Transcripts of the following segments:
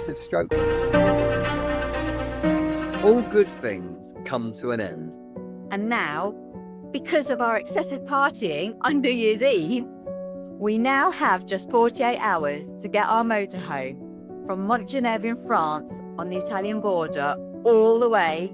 massive stroke. All good things come to an end. And now, because of our excessive partying on New Year's Eve, we now have just 48 hours to get our motorhome from Montgenèvre in France on the Italian border all the way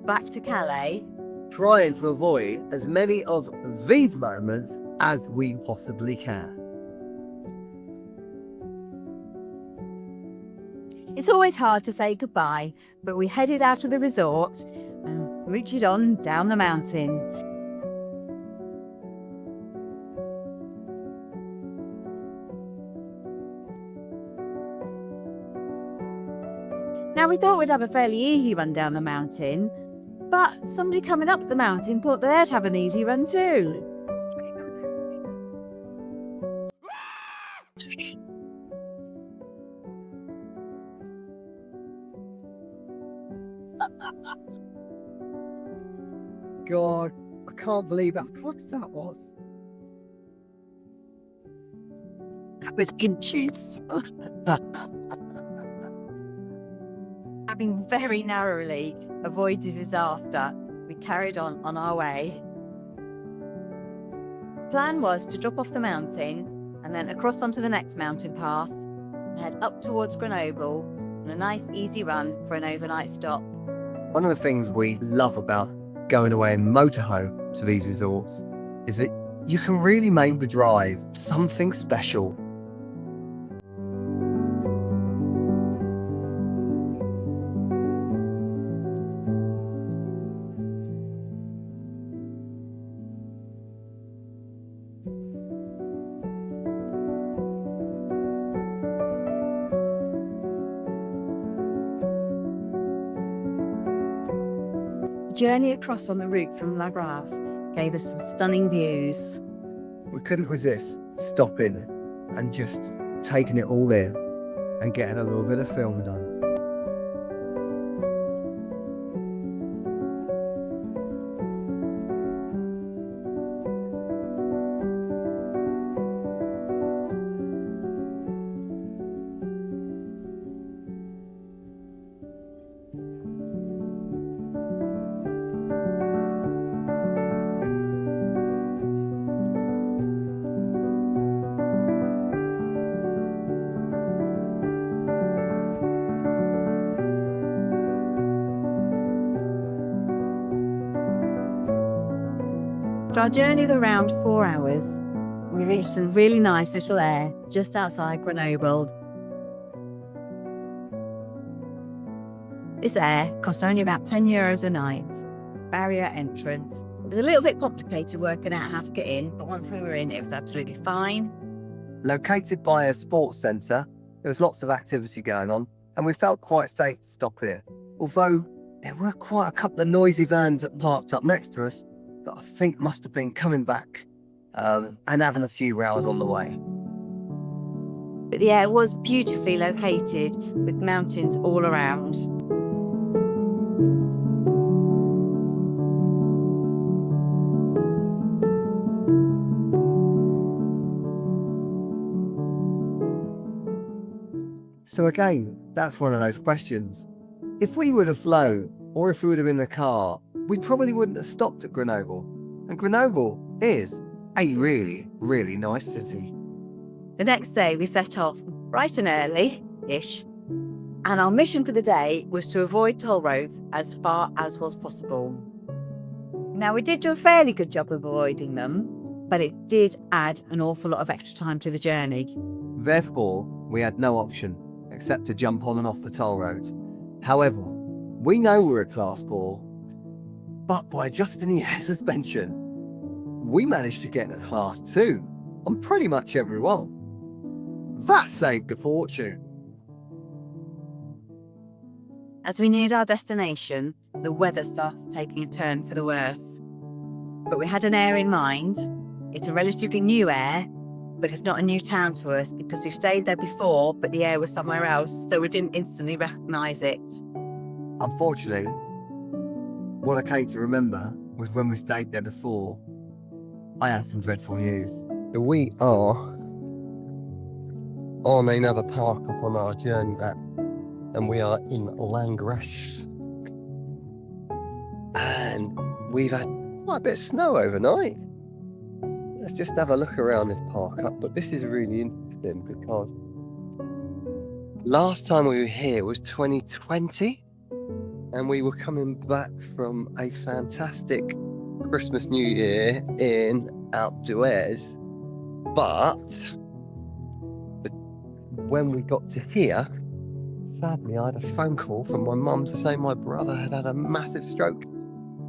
back to Calais. Trying to avoid as many of these moments as we possibly can. It's always hard to say goodbye, but we headed out of the resort and mooching on down the mountain. Now we thought we'd have a fairly easy run down the mountain, but somebody coming up the mountain thought they'd have an easy run too. God, I can't believe how close that was. That was inches. Having very narrowly avoided disaster, we carried on our way. The plan was to drop off the mountain and then across onto the next mountain pass and head up towards Grenoble on a nice easy run for an overnight stop. One of the things we love about going away in motorhome to these resorts is that you can really make the drive something special. The journey across on the route from Langres gave us some stunning views. We couldn't resist stopping and just taking it all in and getting a little bit of film done. After our journey of around 4 hours, we reached a really nice little air just outside Grenoble. This air cost only about €10 a night. Barrier entrance. It was a little bit complicated working out how to get in, but once we were in, it was absolutely fine. Located by a sports centre, there was lots of activity going on, and we felt quite safe to stop here. Although there were quite a couple of noisy vans that parked up next to us that I think must have been coming back and having a few rows on the way. But the air was beautifully located with mountains all around. So again, that's one of those questions. If we would have flown, or if we would have been in the car, we probably wouldn't have stopped at Grenoble. And Grenoble is a really, really nice city. The next day we set off bright and early-ish, and our mission for the day was to avoid toll roads as far as was possible. Now we did do a fairly good job of avoiding them, but it did add an awful lot of extra time to the journey. Therefore, we had no option except to jump on and off the toll roads. However, we know we're a Class 4, but by adjusting the air suspension, we managed to get a Class 2 on pretty much every one. That saved a fortune. As we neared our destination, the weather started taking a turn for the worse. But we had an air in mind. It's a relatively new air, but it's not a new town to us because we've stayed there before, but the air was somewhere else, so we didn't instantly recognise it. Unfortunately, what I came to remember was when we stayed there before, I had some dreadful news. We are on another park up on our journey back. and we are in Langres. And we've had quite a bit of snow overnight. Let's just have a look around this park up. But this is really interesting because last time we were here was 2020, and we were coming back from a fantastic Christmas New Year in outdoors. But when we got to here, sadly, I had a phone call from my mum to say my brother had had a massive stroke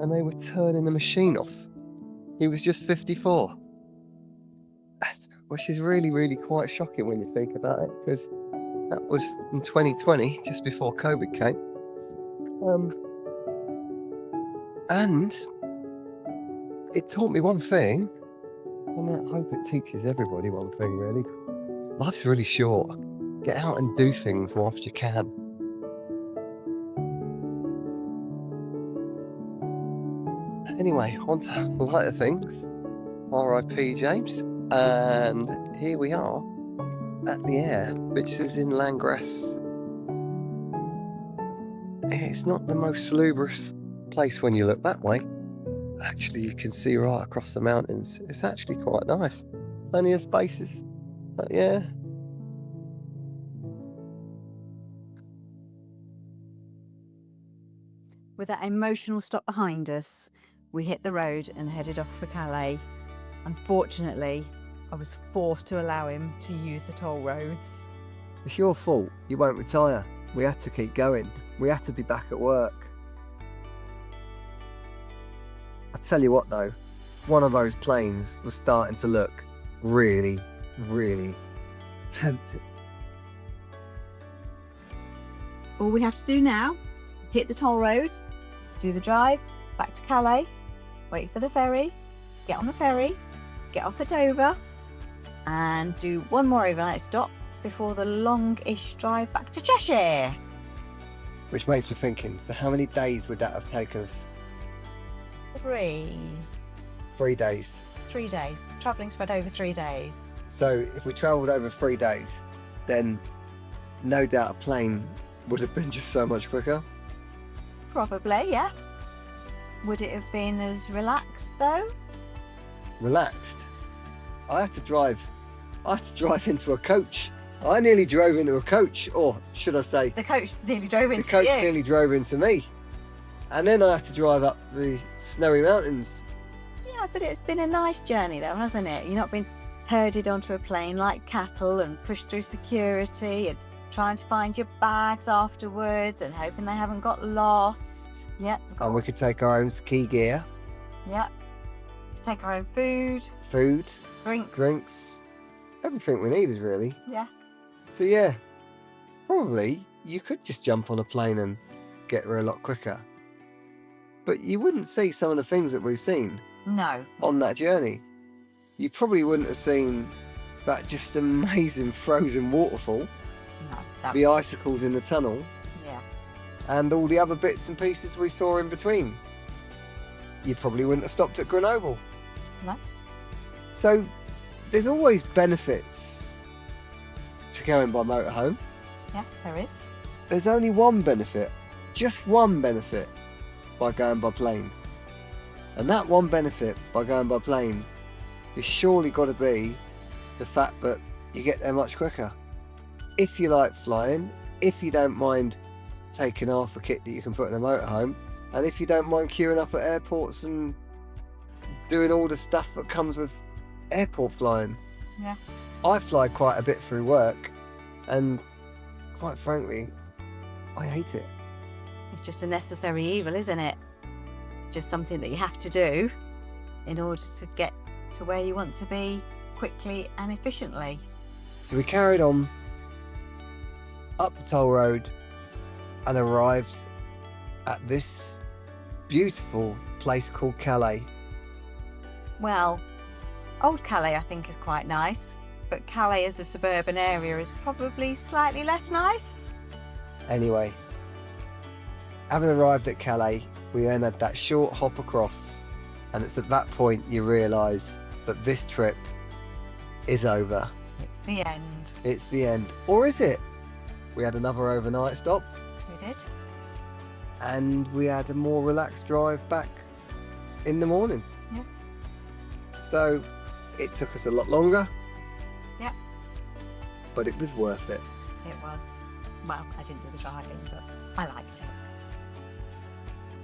and they were turning the machine off. He was just 54. Which is really, really quite shocking when you think about it, because that was in 2020, just before COVID came. And it taught me one thing, and I hope it teaches everybody one thing, really. Life's really short. Get out and do things whilst you can. Anyway, on to lighter things. R.I.P. James. And here we are at the air, which is in Langres. It's not the most salubrious place when you look that way. Actually, you can see right across the mountains. It's actually quite nice. Plenty of spaces. But yeah. With that emotional stop behind us, we hit the road and headed off for Calais. Unfortunately, I was forced to allow him to use the toll roads. It's your fault. You won't retire. We had to keep going. We had to be back at work. I tell you what though, one of those planes was starting to look really, really tempting. All we have to do now, hit the toll road, do the drive back to Calais, wait for the ferry, get on the ferry, get off at Dover, and do one more overnight stop before the long-ish drive back to Cheshire. Which makes me thinking, so how many days would that have taken us? 3 days. 3 days. Travelling spread over 3 days. So if we travelled over 3 days, then no doubt a plane would have been just so much quicker. Probably, yeah. Would it have been as relaxed though? Relaxed? I had to drive into a coach. I nearly drove into a coach, or should I say, The coach nearly drove into the coach you. nearly drove into me. And then I had to drive up the snowy mountains. Yeah, but it's been a nice journey though, hasn't it? You've not been herded onto a plane like cattle and pushed through security and trying to find your bags afterwards and hoping they haven't got lost. Yeah. And we could take our own ski gear, Yeah. Take our own food, food, drinks. everything we needed really. Yeah. So yeah, probably you could just jump on a plane and get there a lot quicker. But you wouldn't see some of the things that we've seen No. on that journey. You probably wouldn't have seen that just amazing frozen waterfall, No. the icicles in the tunnel, Yeah. and all the other bits and pieces we saw in between. You probably wouldn't have stopped at Grenoble. No. So there's always benefits to going by motorhome. Yes, there is. There's only one benefit, just one benefit, by going by plane. And that one benefit by going by plane is surely got to be the fact that you get there much quicker. If you like flying, if you don't mind taking half a kit that you can put in a motorhome, and if you don't mind queuing up at airports and doing all the stuff that comes with airport flying. Yeah. I fly quite a bit through work, and quite frankly, I hate it. It's just a necessary evil, isn't it? Just something that you have to do in order to get to where you want to be quickly and efficiently. So we carried on up the toll road and arrived at this beautiful place called Calais. Well, Old Calais I think is quite nice, but Calais as a suburban area is probably slightly less nice. Anyway, having arrived at Calais, we then had that short hop across, and it's at that point you realise that this trip is over. It's the end. It's the end. Or is it? We had another overnight stop, We did. and we had a more relaxed drive back in the morning. Yeah. So it took us a lot longer. Yeah. But it was worth it. It was. Well, I didn't do the driving, but I liked it.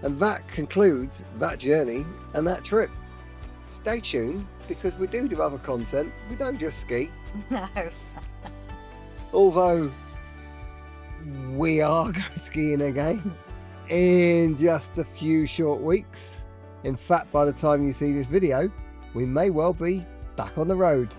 And that concludes that journey and that trip. Stay tuned, because we do other content. We don't just ski. No. Although we are going skiing again in just a few short weeks. In fact, by the time you see this video, we may well be back on the road.